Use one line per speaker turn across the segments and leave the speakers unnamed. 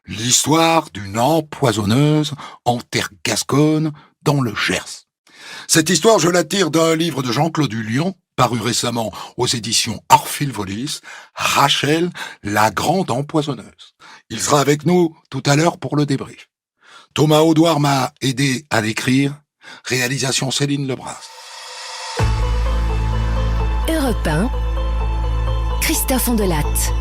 L'histoire d'une empoisonneuse en terre gasconne dans le Gers. Cette histoire, je la tire d'un livre de Jean-Claude Hullion, paru récemment aux éditions Arfil-Volis, Rachel, la grande empoisonneuse. Il sera avec nous tout à l'heure pour le débrief. Thomas Audouard m'a aidé à l'écrire. Réalisation Céline Lebras.
Europe 1, Christophe Ondelatte.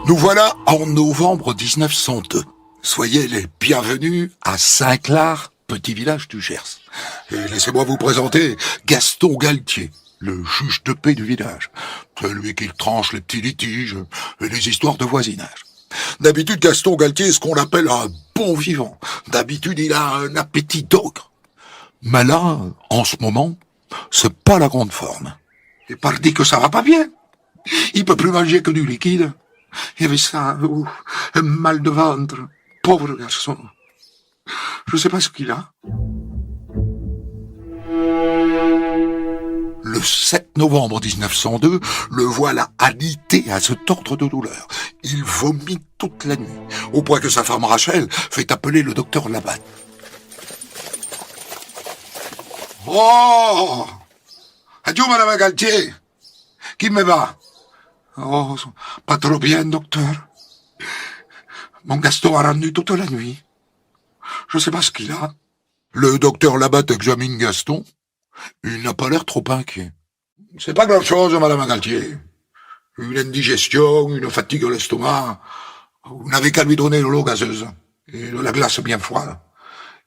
Nous voilà en novembre 1902. Soyez les bienvenus à Saint-Clar, petit village du Gers. Et laissez-moi vous présenter Gaston Galtier, le juge de paix du village. Celui qui tranche les petits litiges et les histoires de voisinage. D'habitude, Gaston Galtier est ce qu'on appelle un bon vivant. D'habitude, il a un appétit d'ogre. Mais là, en ce moment, c'est pas la grande forme. Et pardi que ça va pas bien. Il peut plus manger que du liquide. Il y avait ça, un mal de ventre. Pauvre garçon. Je sais pas ce qu'il a. Le 7 novembre 1902, le voilà alité à se tordre de douleur. Il vomit toute la nuit, au point que sa femme Rachel fait appeler le docteur Labatte. Oh! Adieu, madame Galtier. Qui me va? Oh, pas trop bien, docteur. Mon Gaston a rendu toute la nuit. Je sais pas ce qu'il a. Le docteur Labatte examine Gaston. Il n'a pas l'air trop inquiet. C'est pas grand-chose, madame Galtier. Une indigestion, une fatigue à l'estomac. Vous n'avez qu'à lui donner de l'eau gazeuse et de la glace bien froide.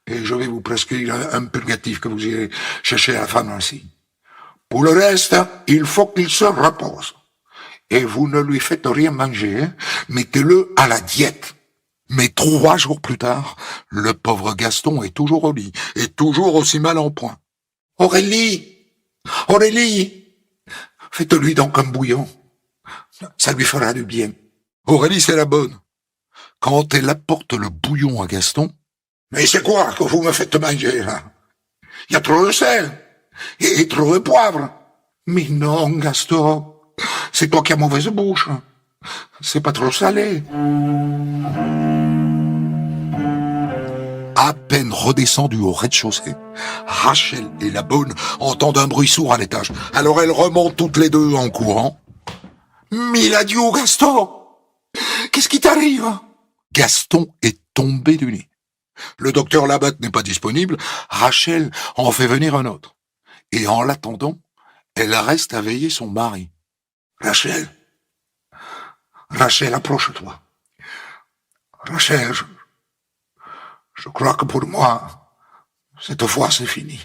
Et je vais vous prescrire un purgatif que vous irez chercher à la pharmacie. Pour le reste, il faut qu'il se repose. Et vous ne lui faites rien manger, hein. Mettez-le à la diète. Mais 3 jours plus tard, le pauvre Gaston est toujours au lit, et toujours aussi mal en point. Aurélie! Aurélie! Faites-lui donc un bouillon. Ça lui fera du bien. Aurélie, c'est la bonne. Quand elle apporte le bouillon à Gaston, mais c'est quoi que vous me faites manger, là? Il y a trop de sel, et trop de poivre. Mais non, Gaston. C'est toi qui as mauvaise bouche. C'est pas trop salé. À peine redescendu au rez-de-chaussée, Rachel et la bonne entendent un bruit sourd à l'étage. Alors elles remontent toutes les deux en courant. Mille adieux, Gaston! Qu'est-ce qui t'arrive? Gaston est tombé du lit. Le docteur Labatte n'est pas disponible. Rachel en fait venir un autre. Et en l'attendant, elle reste à veiller son mari. Rachel, approche-toi. Rachel, je crois que pour moi, cette fois c'est fini.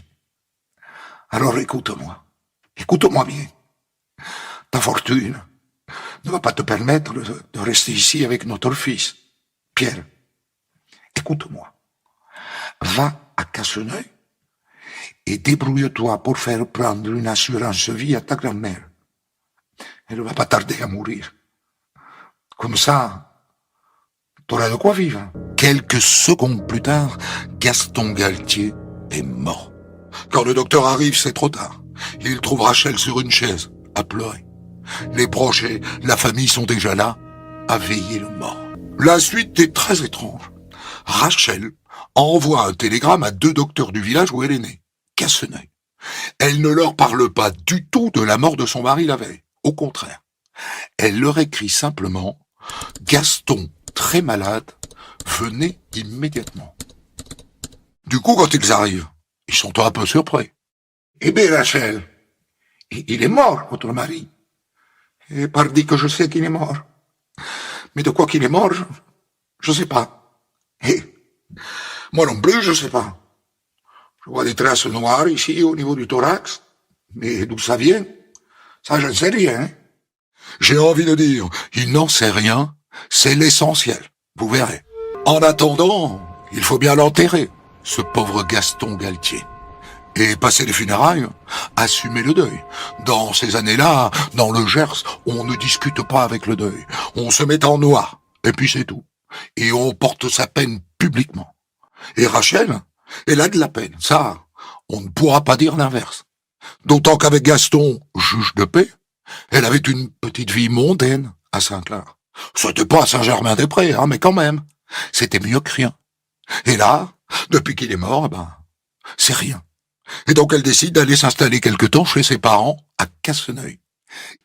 Alors écoute-moi bien. Ta fortune ne va pas te permettre de rester ici avec notre fils. Pierre, écoute-moi. Va à Casseneuil et débrouille-toi pour faire prendre une assurance vie à ta grand-mère. Elle ne va pas tarder à mourir. Comme ça, t'auras de quoi vivre. Quelques secondes plus tard, Gaston Galtier est mort. Quand le docteur arrive, c'est trop tard. Il trouve Rachel sur une chaise, à pleurer. Les proches et la famille sont déjà là, à veiller le mort. La suite est très étrange. Rachel envoie un télégramme à 2 docteurs du village où elle est née, Casseneuil. Elle ne leur parle pas du tout de la mort de son mari la veille. Au contraire, elle leur écrit simplement « Gaston, très malade, venez immédiatement ». Du coup, quand ils arrivent, ils sont un peu surpris. « Eh bien, Rachel, il est mort, votre mari. » Et pardi que je sais qu'il est mort. Mais de quoi qu'il est mort, je sais pas. Et moi non plus, je sais pas. Je vois des traces noires ici, au niveau du thorax. Mais d'où ça vient? Ça, je ne sais rien. J'ai envie de dire, il n'en sait rien, c'est l'essentiel, vous verrez. En attendant, il faut bien l'enterrer, ce pauvre Gaston Galtier. Et passer les funérailles, assumer le deuil. Dans ces années-là, dans le Gers, on ne discute pas avec le deuil. On se met en noir, et puis c'est tout. Et on porte sa peine publiquement. Et Rachel, elle a de la peine, ça, on ne pourra pas dire l'inverse. D'autant qu'avec Gaston, juge de paix, elle avait une petite vie mondaine à Saint-Clar. C'était pas à Saint-Germain-des-Prés, hein, mais quand même. C'était mieux que rien. Et là, depuis qu'il est mort, c'est rien. Et donc elle décide d'aller s'installer quelque temps chez ses parents à Casseneuil.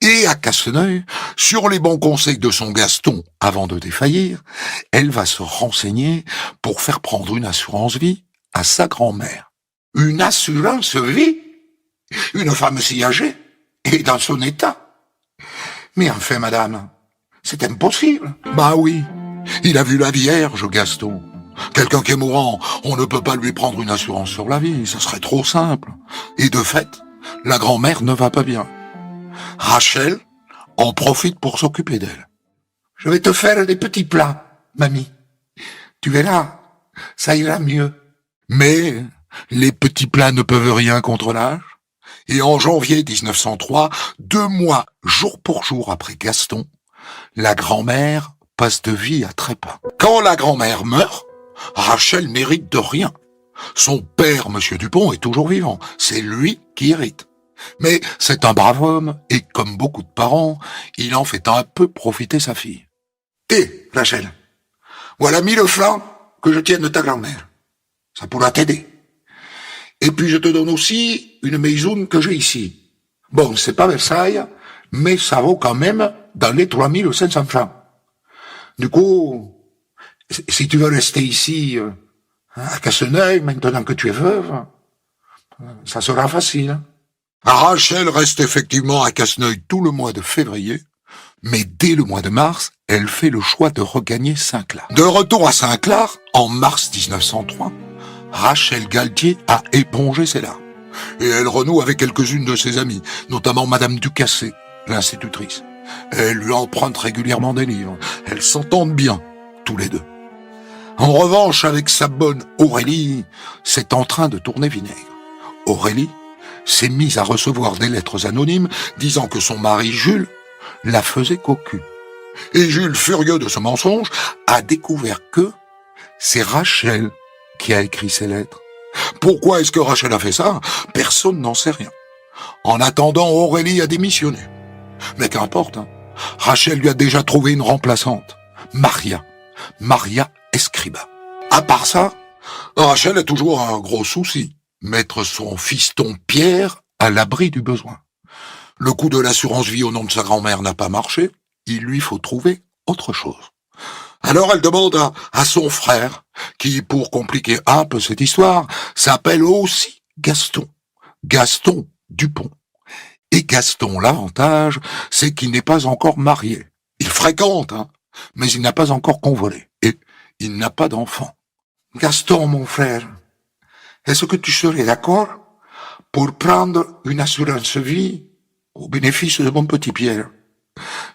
Et à Casseneuil, sur les bons conseils de son Gaston avant de défaillir, elle va se renseigner pour faire prendre une assurance vie à sa grand-mère. Une assurance vie? Une femme si âgée et dans son état? Mais enfin, madame, c'est impossible. Bah oui, il a vu la Vierge, Gaston. Quelqu'un qui est mourant, on ne peut pas lui prendre une assurance sur la vie, ça serait trop simple. Et de fait, la grand-mère ne va pas bien. Rachel en profite pour s'occuper d'elle. Je vais te faire des petits plats, mamie. Tu verras, ça ira mieux. Mais les petits plats ne peuvent rien contre l'âge. Et en janvier 1903, 2 mois jour pour jour après Gaston, la grand-mère passe de vie à trépas. Quand la grand-mère meurt, Rachel n'hérite de rien. Son père, Monsieur Dupont, est toujours vivant. C'est lui qui hérite. Mais c'est un brave homme, et comme beaucoup de parents, il en fait un peu profiter sa fille. Hé, Rachel, voilà 1000 francs que je tiens de ta grand-mère. Ça pourra t'aider. Et puis je te donne aussi une maison que j'ai ici. Bon, c'est pas Versailles, mais ça vaut quand même dans les 3500 francs. Du coup, si tu veux rester ici, à Casseneuil, maintenant que tu es veuve, ça sera facile. Rachel reste effectivement à Casseneuil tout le mois de février, mais dès le mois de mars, elle fait le choix de regagner Saint-Clar. De retour à Saint-Clar, en mars 1903, Rachel Galtier a épongé ses larmes. Et elle renoue avec quelques-unes de ses amies, notamment Madame Ducassé, l'institutrice. Elle lui emprunte régulièrement des livres. Elles s'entendent bien, tous les deux. En revanche, avec sa bonne Aurélie, c'est en train de tourner vinaigre. Aurélie s'est mise à recevoir des lettres anonymes disant que son mari Jules la faisait cocu. Et Jules, furieux de ce mensonge, a découvert que c'est Rachel qui a écrit ces lettres. Pourquoi est-ce que Rachel a fait ça? Personne n'en sait rien. En attendant, Aurélie a démissionné. Mais qu'importe, hein. Rachel lui a déjà trouvé une remplaçante, Maria Escriba. À part ça, Rachel a toujours un gros souci, mettre son fiston Pierre à l'abri du besoin. Le coup de l'assurance vie au nom de sa grand-mère n'a pas marché, il lui faut trouver autre chose. Alors elle demande à son frère, qui, pour compliquer un peu cette histoire, s'appelle aussi Gaston. Gaston Dupont. Et Gaston, l'avantage, c'est qu'il n'est pas encore marié. Il fréquente, mais il n'a pas encore convolé. Et il n'a pas d'enfant. Gaston, mon frère, est-ce que tu serais d'accord pour prendre une assurance vie au bénéfice de mon petit Pierre?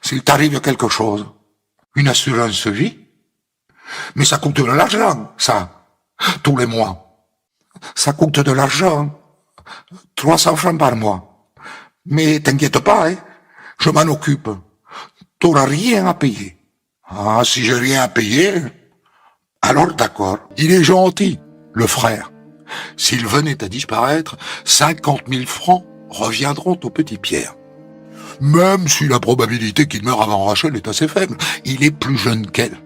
S'il t'arrive quelque chose, une assurance vie? Mais ça coûte de l'argent, ça, tous les mois. Ça coûte de l'argent, 300 francs par mois. Mais t'inquiète pas, je m'en occupe. T'auras rien à payer. Ah, si j'ai rien à payer, alors d'accord. Il est gentil, le frère. S'il venait à disparaître, 50 000 francs reviendront au petit Pierre. Même si la probabilité qu'il meure avant Rachel est assez faible, il est plus jeune qu'elle.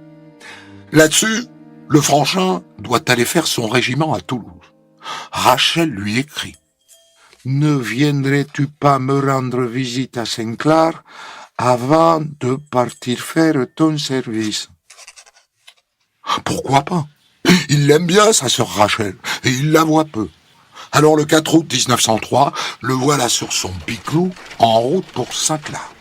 Là-dessus, le Franchin doit aller faire son régiment à Toulouse. Rachel lui écrit « Ne viendrais-tu pas me rendre visite à Saint-Clar avant de partir faire ton service ?» Pourquoi pas? Il l'aime bien, sa sœur Rachel, et il la voit peu. Alors le 4 août 1903, le voilà sur son biclou, en route pour Saint-Clar.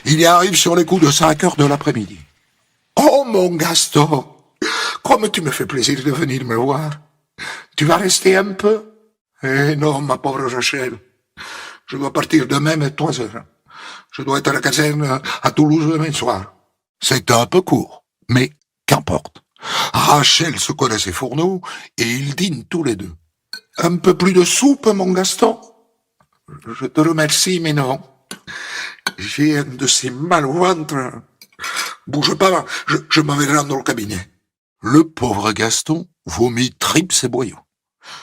Il y arrive sur les coups de 5 heures de l'après-midi. « Oh mon Gaston, comme tu me fais plaisir de venir me voir. Tu vas rester un peu ?»« Eh non, ma pauvre Rachel, je dois partir demain à 3 heures. Je dois être à la caserne à Toulouse demain soir. » C'est un peu court, mais qu'importe. Rachel se connaît ses fourneaux et ils dînent tous les deux. « Un peu plus de soupe, mon Gaston ?»« Je te remercie, mais non. J'ai un de ces mal au ventre. Bouge pas, je m'en vais rendre au cabinet. » Le pauvre Gaston vomit tripes et boyaux.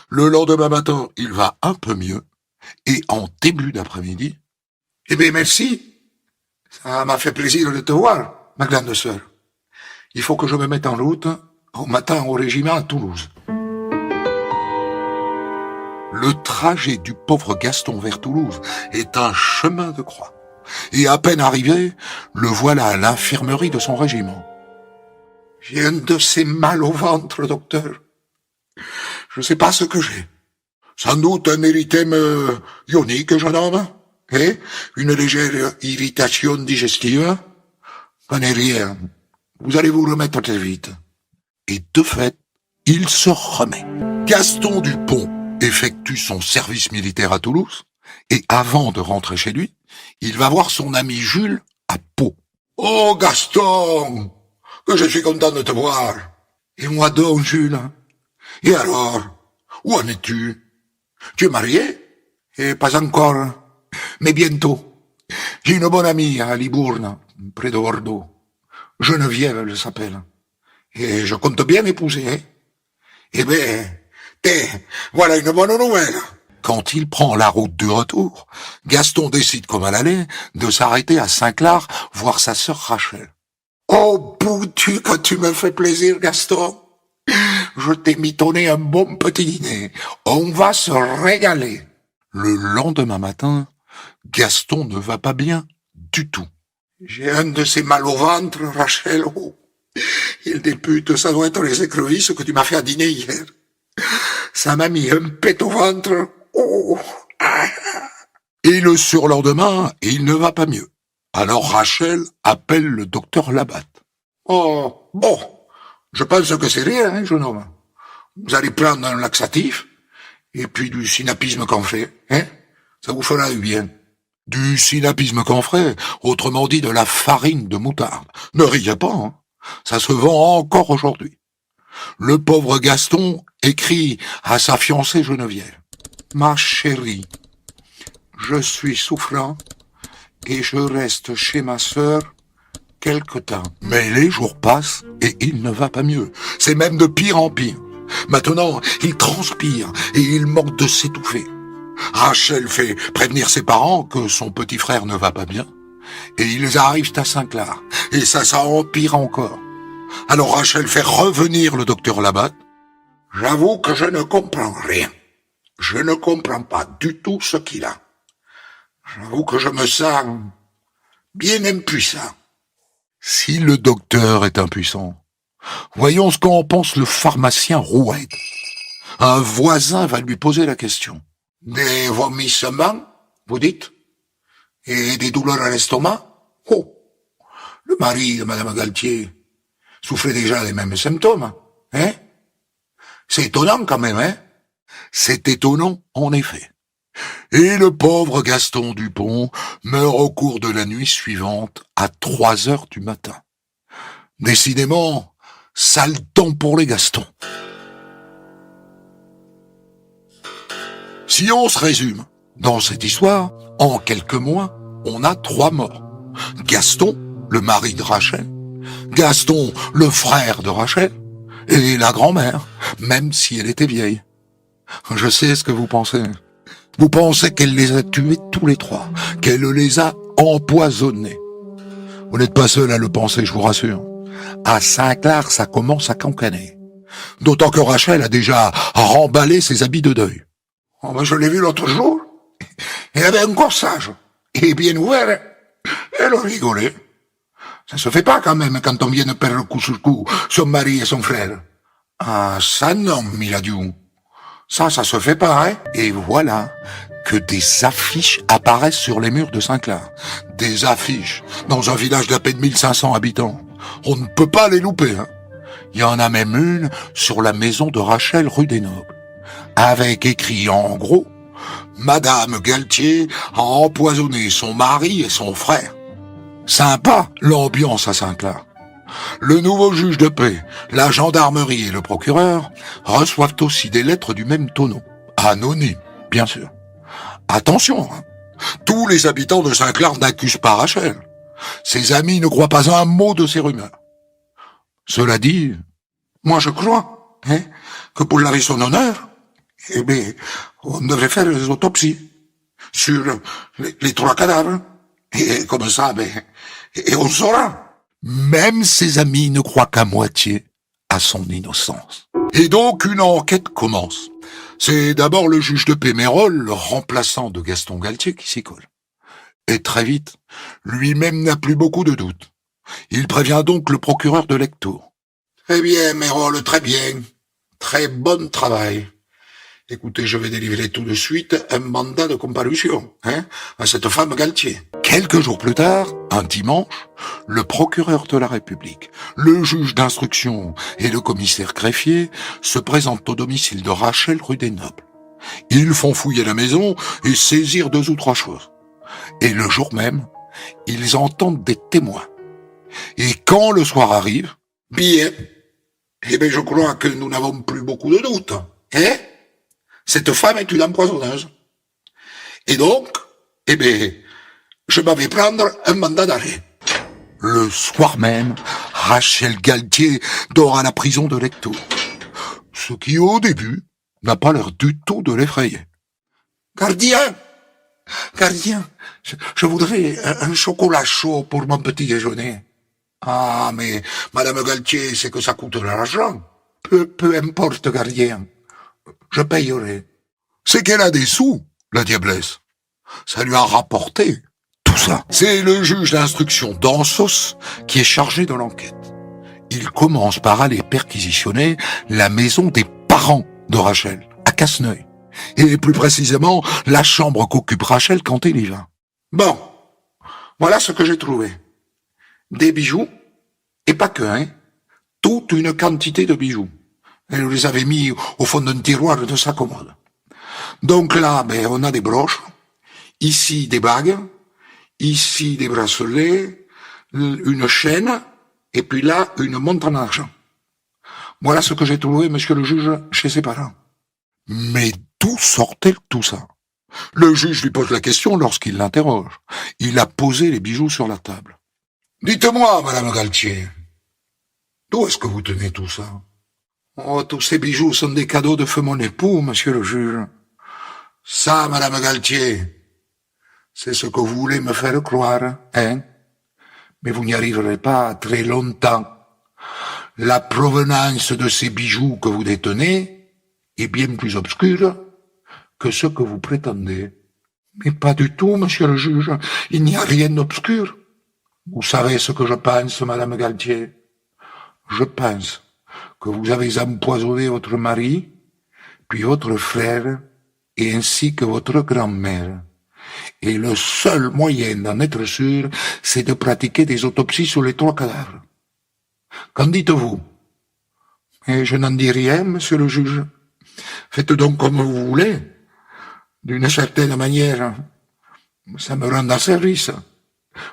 Le lendemain matin, il va un peu mieux, et en début d'après-midi, « Eh bien, merci. Ça m'a fait plaisir de te voir, ma grande sœur. Il faut que je me mette en route au matin au régiment à Toulouse.
Le trajet du pauvre Gaston vers Toulouse est un chemin de croix. Et à peine arrivé, le voilà à l'infirmerie de son régiment.
J'ai un de ces mal au ventre, docteur. Je sais pas ce que j'ai.
Sans doute un érythème ionique, jeune homme, et une légère irritation digestive.
Prenez rien. Vous allez vous remettre très vite.
Et de fait, il se remet. Gaston Dupont effectue son service militaire à Toulouse, et avant de rentrer chez lui, il va voir son ami Jules à Pau.
« Oh, Gaston, que je suis content de te voir. Et moi donc, Jules. Et alors, où en es-tu? Tu es marié? Et pas encore, mais bientôt. J'ai une bonne amie à Libourne, près de Bordeaux. Geneviève, elle s'appelle. Et je compte bien m'épouser, hein. Eh ben, voilà une bonne nouvelle. »
Quand il prend la route du retour, Gaston décide, comme à l'aller, de s'arrêter à Saint-Clar voir sa sœur Rachel.
« Oh, boutu, que tu me fais plaisir, Gaston. Je t'ai mitonné un bon petit dîner. On va se régaler. »
Le lendemain matin, Gaston ne va pas bien du tout.
J'ai un de ces mal au ventre, Rachel. Oh, il députe, ça doit être les écrevisses que tu m'as fait à dîner hier. Ça m'a mis un pet au ventre. Oh.
Et le surlendemain, il ne va pas mieux. Alors Rachel appelle le docteur Labatte.
« Oh, bon, je pense que c'est rien, hein, jeune homme. Vous allez prendre un laxatif, et puis du synapisme camphré, hein. Ça vous fera du bien. »
Du synapisme camphré, autrement dit de la farine de moutarde. Ne riez pas, hein. Ça se vend encore aujourd'hui. Le pauvre Gaston écrit à sa fiancée Geneviève.
« Ma chérie, je suis souffrant et je reste chez ma sœur quelque temps. »
Mais les jours passent et il ne va pas mieux. C'est même de pire en pire. Maintenant, il transpire et il manque de s'étouffer. Rachel fait prévenir ses parents que son petit frère ne va pas bien. Et ils arrivent à Saint-Clar. Et ça empire encore. Alors Rachel fait revenir le docteur Labatte.
« J'avoue que je ne comprends rien. Je ne comprends pas du tout ce qu'il a. J'avoue que je me sens bien impuissant. »
Si le docteur est impuissant, voyons ce qu'en pense le pharmacien Roued. Un voisin va lui poser la question.
« Des vomissements, vous dites? Et des douleurs à l'estomac? Oh, le mari de Madame Galtier souffrait déjà des mêmes symptômes, hein? C'est étonnant quand même, hein? »
C'est étonnant, en effet. Et le pauvre Gaston Dupont meurt au cours de la nuit suivante à 3 heures du matin. Décidément, sale temps pour les Gastons. Si on se résume, dans cette histoire, en quelques mois, on a 3 morts. Gaston, le mari de Rachel, Gaston, le frère de Rachel, et la grand-mère, même si elle était vieille. Je sais ce que vous pensez. Vous pensez qu'elle les a tués tous les 3, qu'elle les a empoisonnés. Vous n'êtes pas seul à le penser, je vous rassure. À Saint-Clar, ça commence à cancaner. D'autant que Rachel a déjà remballé ses habits de deuil.
Oh, ben je l'ai vu l'autre jour. Elle avait un corsage. Et bien ouvert. Elle rigolait. Ça se fait pas quand même quand on vient de perdre coup sur coup son mari et son frère. Ah, ça non, Miladiou. Ça se fait pas, hein.
Et voilà que des affiches apparaissent sur les murs de Saint-Clar. Des affiches dans un village d'à peine 1500 habitants. On ne peut pas les louper, hein. Il y en a même une sur la maison de Rachel rue des Nobles, avec écrit en gros « Madame Galtier a empoisonné son mari et son frère ». Sympa l'ambiance à Saint-Clar. Le nouveau juge de paix, la gendarmerie et le procureur reçoivent aussi des lettres du même tonneau. Anonymes, bien sûr. Attention, hein. Tous les habitants de Saint-Clar n'accusent pas Rachel. Ses amis ne croient pas un mot de ces rumeurs. Cela dit,
moi je crois, hein, que pour laver son honneur, eh bien, on devrait faire des autopsies sur les 3 cadavres. Et comme ça, et on saura.
Même ses amis ne croient qu'à moitié à son innocence. Et donc une enquête commence. C'est d'abord le juge de Pémérol, le remplaçant de Gaston Galtier, qui s'y colle. Et très vite, lui-même n'a plus beaucoup de doutes. Il prévient donc le procureur de Lectoure.
Très bien, Mérol, très bien. Très bon travail. Écoutez, je vais délivrer tout de suite un mandat de comparution, à cette femme Galtier.
Quelques jours plus tard, un dimanche, le procureur de la République, le juge d'instruction et le commissaire greffier se présentent au domicile de Rachel rue des Nobles. Ils font fouiller la maison et saisir 2 ou 3 choses. Et le jour même, ils entendent des témoins. Et quand le soir arrive...
Bien. Je crois que nous n'avons plus beaucoup de doutes, Cette femme est une empoisonneuse. Et donc, je m'en vais prendre un mandat d'arrêt.
Le soir même, Rachel Galtier dort à la prison de Lectoure. Ce qui, au début, n'a pas l'air du tout de l'effrayer.
Gardien, je voudrais un chocolat chaud pour mon petit déjeuner. Ah, mais Madame Galtier, c'est que ça coûte de l'argent. Peu importe, gardien. Je payerai.
C'est qu'elle a des sous, la diablesse. Ça lui a rapporté tout ça. C'est le juge d'instruction d'Ansos qui est chargé de l'enquête. Il commence par aller perquisitionner la maison des parents de Rachel, à Casseneuil. Et plus précisément, la chambre qu'occupe Rachel quand elle y va.
Bon, voilà ce que j'ai trouvé. Des bijoux, et pas que, toute une quantité de bijoux. Elle les avait mis au fond d'un tiroir de sa commode. Donc là, on a des broches, ici des bagues, ici des bracelets, une chaîne, et puis là, une montre en argent. Voilà ce que j'ai trouvé, monsieur le juge, chez ses parents.
Mais d'où sortait tout ça? Le juge lui pose la question lorsqu'il l'interroge. Il a posé les bijoux sur la table.
Dites-moi, Madame Galtier, d'où est-ce que vous tenez tout ça? Oh, tous ces bijoux sont des cadeaux de feu mon époux, monsieur le juge. Ça, Madame Galtier, c'est ce que vous voulez me faire croire, Mais vous n'y arriverez pas très longtemps. La provenance de ces bijoux que vous détenez est bien plus obscure que ce que vous prétendez. Mais pas du tout, monsieur le juge, il n'y a rien d'obscur. Vous savez ce que je pense, Madame Galtier? Je pense que vous avez empoisonné votre mari, puis votre frère, et ainsi que votre grand-mère. Et le seul moyen d'en être sûr, c'est de pratiquer des autopsies sur les 3 cadavres. Qu'en dites-vous? Et je n'en dis rien, monsieur le juge. Faites donc comme vous voulez. D'une certaine manière, ça me rend service.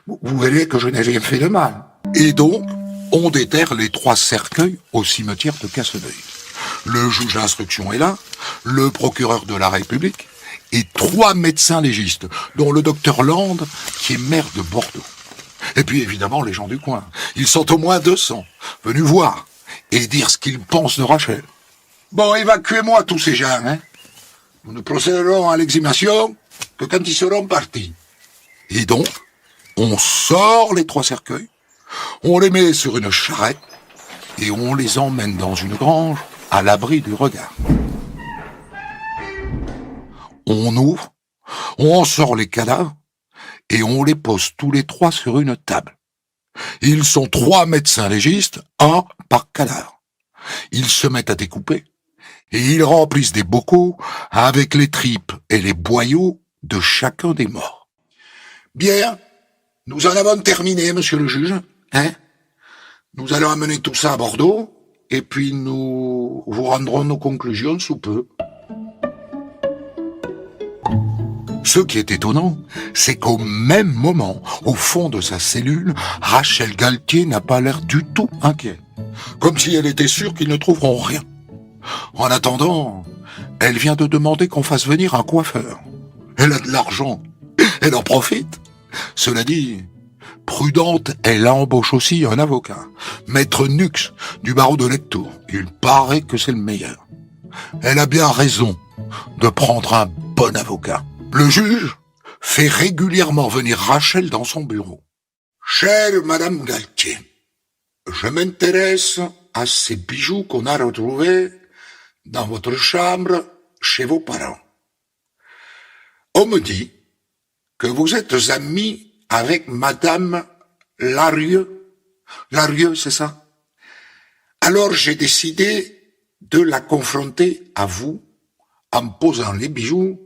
Vous verrez que je n'ai rien fait de mal.
Et donc, on déterre les 3 cercueils au cimetière de Casseneuil. Le juge d'instruction est là, le procureur de la République, et 3 médecins légistes, dont le docteur Land, qui est maire de Bordeaux. Et puis évidemment les gens du coin. Ils sont au moins 200, venus voir et dire ce qu'ils pensent de Rachel.
Bon, évacuez-moi tous ces gens, Nous ne procéderons à l'exhumation que quand ils seront partis.
Et donc, on sort les 3 cercueils, on les met sur une charrette, et on les emmène dans une grange à l'abri du regard. On ouvre, on en sort les cadavres, et on les pose tous les 3 sur une table. Ils sont 3 médecins légistes, 1 par cadavre. Ils se mettent à découper, et ils remplissent des bocaux avec les tripes et les boyaux de chacun des morts.
Bien, nous en avons terminé, monsieur le juge, Nous allons amener tout ça à Bordeaux, et puis nous vous rendrons nos conclusions sous peu.
Ce qui est étonnant, c'est qu'au même moment, au fond de sa cellule, Rachel Galtier n'a pas l'air du tout inquiète. Comme si elle était sûre qu'ils ne trouveront rien. En attendant, elle vient de demander qu'on fasse venir un coiffeur. Elle a de l'argent. Elle en profite. Cela dit, prudente, elle embauche aussi un avocat. Maître Nux, du barreau de Lectoure. Il paraît que c'est le meilleur. Elle a bien raison de prendre un bon avocat. Le juge fait régulièrement venir Rachel dans son bureau. « Chère Madame Galtier, je m'intéresse à ces bijoux qu'on a retrouvés dans votre chambre chez vos parents. On me dit que vous êtes amie avec Madame Larieux. Larieux, c'est ça? Alors j'ai décidé de la confronter à vous en posant les bijoux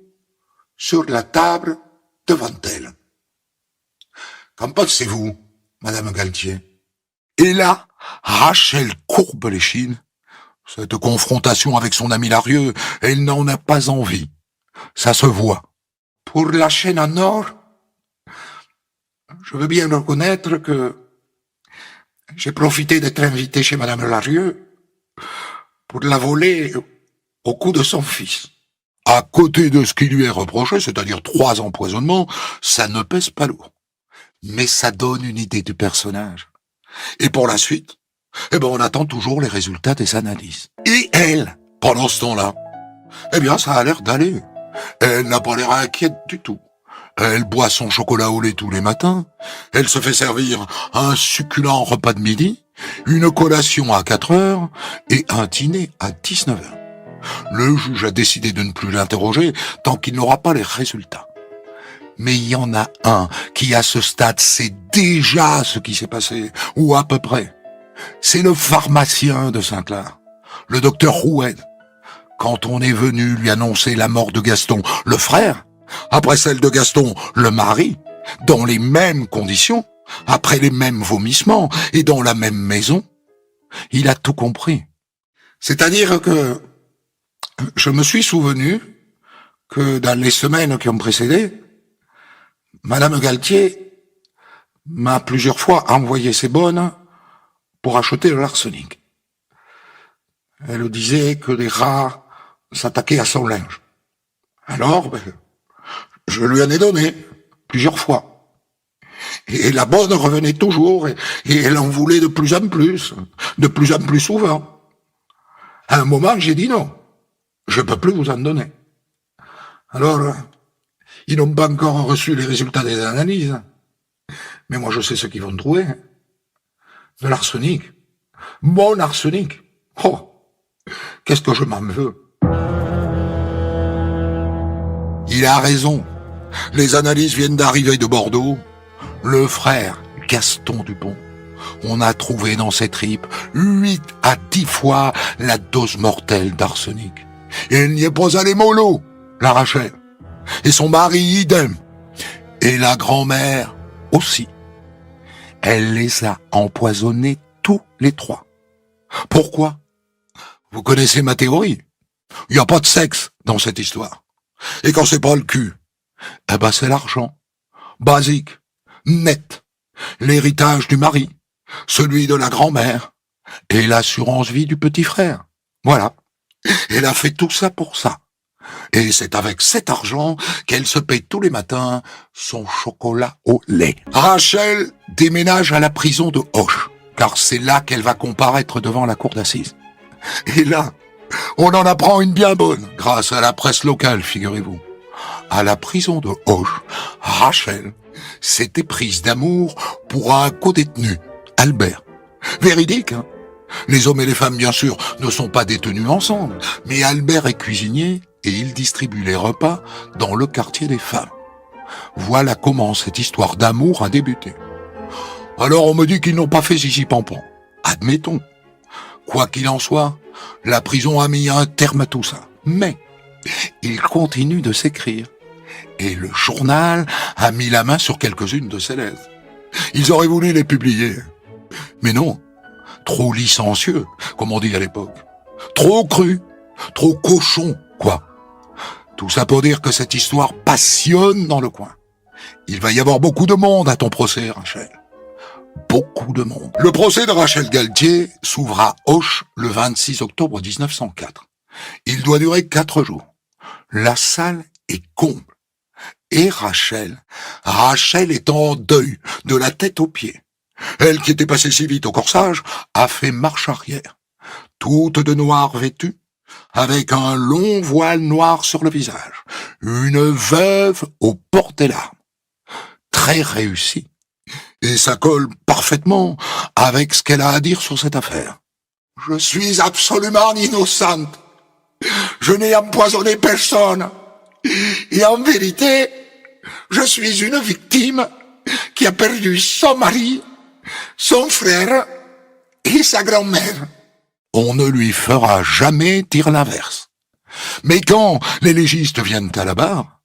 sur la table devant elle. Qu'en pensez-vous, Madame Galtier? » Et là, Rachel courbe l'échine. Cette confrontation avec son ami Larieux, elle n'en a pas envie. Ça se voit. Pour la chaîne en or, je veux bien reconnaître que j'ai profité d'être invité chez Madame Larieux pour la voler au cou de son fils. À côté de ce qui lui est reproché, c'est-à-dire 3 empoisonnements, ça ne pèse pas lourd. Mais ça donne une idée du personnage. Et pour la suite, on attend toujours les résultats des analyses. Et elle, pendant ce temps-là, ça a l'air d'aller. Elle n'a pas l'air inquiète du tout. Elle boit son chocolat au lait tous les matins. Elle se fait servir un succulent repas de midi, une collation à 4 heures et un dîner à 19 heures. Le juge a décidé de ne plus l'interroger tant qu'il n'aura pas les résultats. Mais il y en a un qui, à ce stade, sait déjà ce qui s'est passé, ou à peu près. C'est le pharmacien de Saint-Clar, le docteur Roued. Quand on est venu lui annoncer la mort de Gaston, le frère, après celle de Gaston, le mari, dans les mêmes conditions, après les mêmes vomissements et dans la même maison, il a tout compris. C'est-à-dire que je me suis souvenu que dans les semaines qui ont précédé, Madame Galtier m'a plusieurs fois envoyé ses bonnes pour acheter de l'arsenic. Elle disait que les rats s'attaquaient à son linge. Alors, je lui en ai donné plusieurs fois. Et la bonne revenait toujours, et elle en voulait de plus en plus souvent. À un moment, j'ai dit non, je peux plus vous en donner. Alors, ils n'ont pas encore reçu les résultats des analyses. Mais moi, je sais ce qu'ils vont trouver. De l'arsenic. Mon arsenic. Oh, qu'est-ce que je m'en veux. Il a raison. Les analyses viennent d'arriver de Bordeaux. Le frère Gaston Dupont, on a trouvé dans ses tripes 8 à 10 fois la dose mortelle d'arsenic. Et elle n'y est pas allée mollo, la Rachel. Et son mari, idem. Et la grand-mère aussi. Elle les a empoisonnés tous les 3. Pourquoi? Vous connaissez ma théorie. Il n'y a pas de sexe dans cette histoire. Et quand c'est pas le cul, c'est l'argent. Basique. Net. L'héritage du mari. Celui de la grand-mère. Et l'assurance vie du petit frère. Voilà. Elle a fait tout ça pour ça. Et c'est avec cet argent qu'elle se paye tous les matins son chocolat au lait. Rachel déménage à la prison de Auch, car c'est là qu'elle va comparaître devant la cour d'assises. Et là, on en apprend une bien bonne, grâce à la presse locale, figurez-vous. À la prison de Auch, Rachel s'était prise d'amour pour un codétenu, Albert. Véridique, hein? Les hommes et les femmes, bien sûr, ne sont pas détenus ensemble, mais Albert est cuisinier et il distribue les repas dans le quartier des femmes. Voilà comment cette histoire d'amour a débuté. Alors on me dit qu'ils n'ont pas fait zizi pampan. Admettons. Quoi qu'il en soit, la prison a mis un terme à tout ça. Mais il continue de s'écrire. Et le journal a mis la main sur quelques-unes de ses lettres. Ils auraient voulu les publier. Mais non. Trop licencieux, comme on dit à l'époque. Trop cru. Trop cochon, quoi. Tout ça pour dire que cette histoire passionne dans le coin. Il va y avoir beaucoup de monde à ton procès, Rachel. Beaucoup de monde. Le procès de Rachel Galtier s'ouvre à Auch le 26 octobre 1904. Il doit durer 4 jours. La salle est comble. Et Rachel est en deuil, de la tête aux pieds. Elle qui était passée si vite au corsage, a fait marche arrière. Toute de noir vêtue, avec un long voile noir sur le visage, une veuve au port des larmes. Très réussi. Et ça colle parfaitement avec ce qu'elle a à dire sur cette affaire. Je suis absolument innocente. Je n'ai empoisonné personne. Et en vérité, je suis une victime qui a perdu son mari, son frère et sa grand-mère. On ne lui fera jamais dire l'inverse. Mais quand les légistes viennent à la barre,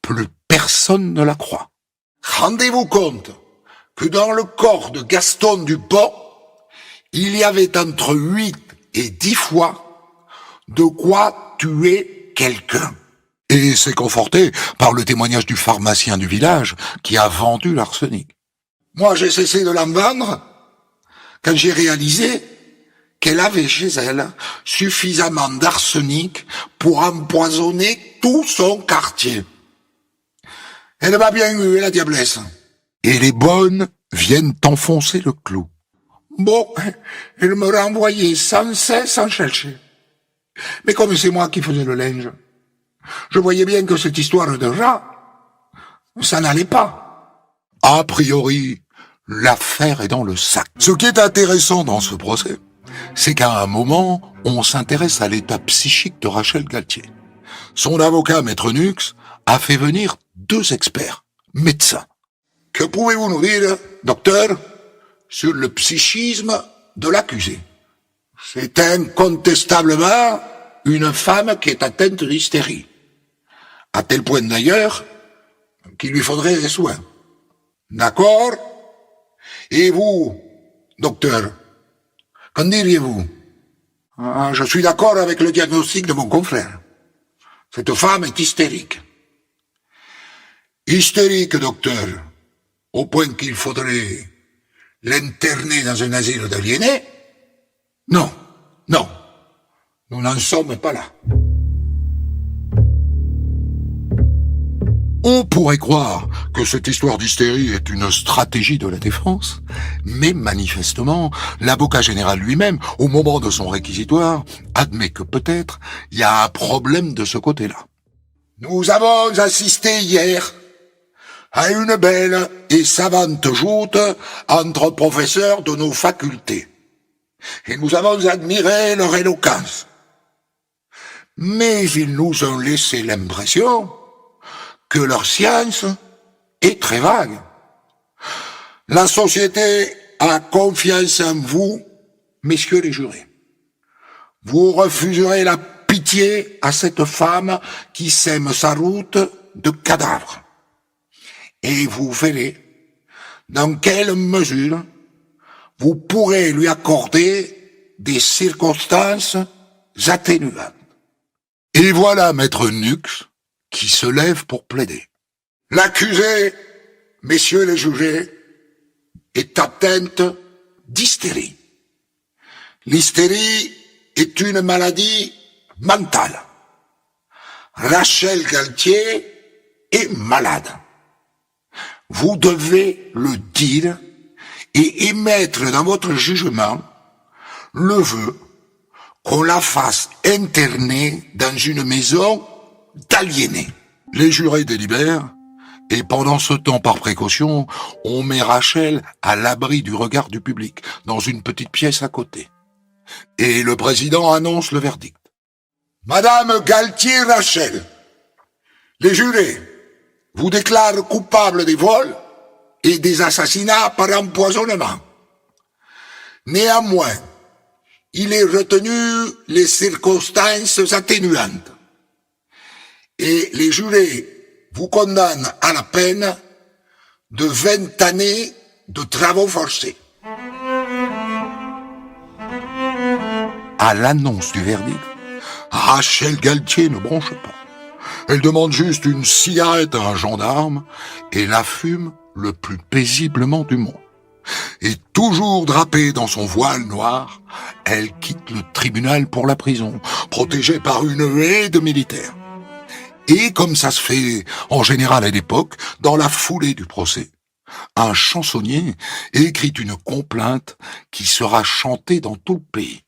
plus personne ne la croit. Rendez-vous compte que dans le corps de Gaston Dupont, il y avait entre 8 et 10 fois de quoi tuer quelqu'un. Et c'est conforté par le témoignage du pharmacien du village qui a vendu l'arsenic. Moi, j'ai cessé de l'en vendre quand j'ai réalisé qu'elle avait chez elle suffisamment d'arsenic pour empoisonner tout son quartier. Elle m'a bien eu, la diablesse. Et les bonnes viennent enfoncer le clou. Bon, elle me renvoyait sans cesse en chercher. Mais comme c'est moi qui faisais le linge, je voyais bien que cette histoire de rat, ça n'allait pas. A priori, l'affaire est dans le sac. Ce qui est intéressant dans ce procès, c'est qu'à un moment, on s'intéresse à l'état psychique de Rachel Galtier. Son avocat, Maître Nux, a fait venir 2 experts, médecins. Que pouvez-vous nous dire, docteur, sur le psychisme de l'accusé? C'est incontestablement une femme qui est atteinte d'hystérie. À tel point d'ailleurs qu'il lui faudrait des soins. D'accord? Et vous, docteur, qu'en diriez-vous? Je suis d'accord avec le diagnostic de mon confrère. Cette femme est hystérique. Hystérique, docteur, au point qu'il faudrait l'interner dans un asile d'aliénés? Non, non, nous n'en sommes pas là. On pourrait croire que cette histoire d'hystérie est une stratégie de la défense, mais manifestement, l'avocat général lui-même, au moment de son réquisitoire, admet que peut-être il y a un problème de ce côté-là. Nous avons assisté hier à une belle et savante joute entre professeurs de nos facultés, et nous avons admiré leur éloquence. Mais ils nous ont laissé l'impression que leur science est très vague. La société a confiance en vous, messieurs les jurés. Vous refuserez la pitié à cette femme qui sème sa route de cadavres. Et vous verrez dans quelle mesure vous pourrez lui accorder des circonstances atténuantes. Et voilà Maître Nux qui se lève pour plaider. L'accusé, messieurs les jurés, est atteinte d'hystérie. L'hystérie est une maladie mentale. Rachel Galtier est malade. Vous devez le dire et émettre dans votre jugement le vœu qu'on la fasse interner dans une maison d'aliénés. Les jurés délibèrent, et pendant ce temps, par précaution, on met Rachel à l'abri du regard du public, dans une petite pièce à côté. Et le président annonce le verdict. Madame Galtier Rachel, les jurés vous déclarent coupable des vols et des assassinats par empoisonnement. Néanmoins, il est retenu les circonstances atténuantes. Et les jurés vous condamnent à la peine de 20 années de travaux forcés. À l'annonce du verdict, Rachel Galtier ne bronche pas. Elle demande juste une cigarette à un gendarme et la fume le plus paisiblement du monde. Et toujours drapée dans son voile noir, elle quitte le tribunal pour la prison, protégée par une haie de militaires. Et comme ça se fait en général à l'époque, dans la foulée du procès, un chansonnier écrit une complainte qui sera chantée dans tout le pays.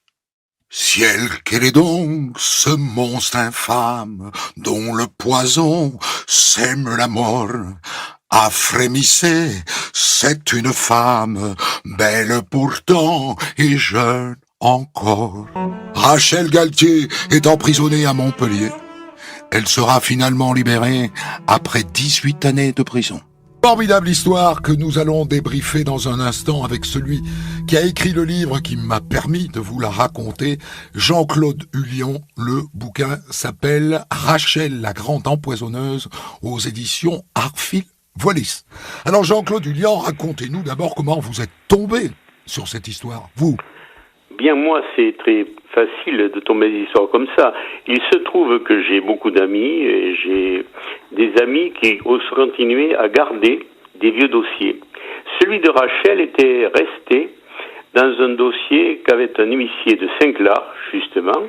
Ciel, quel est donc ce monstre infâme dont le poison sème la mort? Ah, frémissez, c'est une femme, belle pourtant et jeune encore. Rachel Galtier est emprisonnée à Montpellier. Elle sera finalement libérée après 18 années de prison. Formidable histoire que nous allons débriefer dans un instant avec celui qui a écrit le livre qui m'a permis de vous la raconter, Jean-Claude Hullion. Le bouquin s'appelle Rachel la grande empoisonneuse aux éditions Arfil Voilis. Alors Jean-Claude Hullion, racontez-nous d'abord comment vous êtes tombé sur cette histoire, vous.
Bien, moi, c'est très facile de tomber des histoires comme ça. Il se trouve que j'ai beaucoup d'amis, et j'ai des amis qui ont continué à garder des vieux dossiers. Celui de Rachel était resté dans un dossier qu'avait un huissier de Saint-Clar, justement,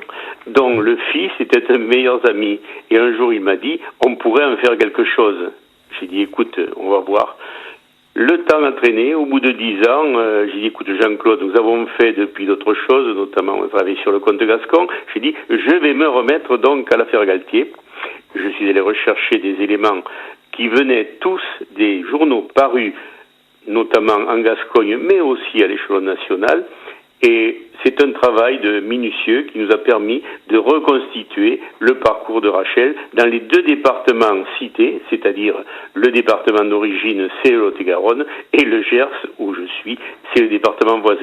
dont le fils était un de mes meilleurs amis. Et un jour, il m'a dit, on pourrait en faire quelque chose. J'ai dit, écoute, on va voir. Le temps a traîné. Au bout de 10 ans, j'ai dit, écoute Jean-Claude, nous avons fait depuis d'autres choses, notamment on a travaillé sur le comte Gascon. J'ai dit, je vais me remettre donc à l'affaire Galtier. Je suis allé rechercher des éléments qui venaient tous des journaux parus, notamment en Gascogne, mais aussi à l'échelon national. Et c'est un travail de minutieux qui nous a permis de reconstituer le parcours de Rachel dans les deux départements cités, c'est-à-dire le département d'origine, c'est le Lot-et-Garonne, et le Gers, où je suis, c'est le département voisin.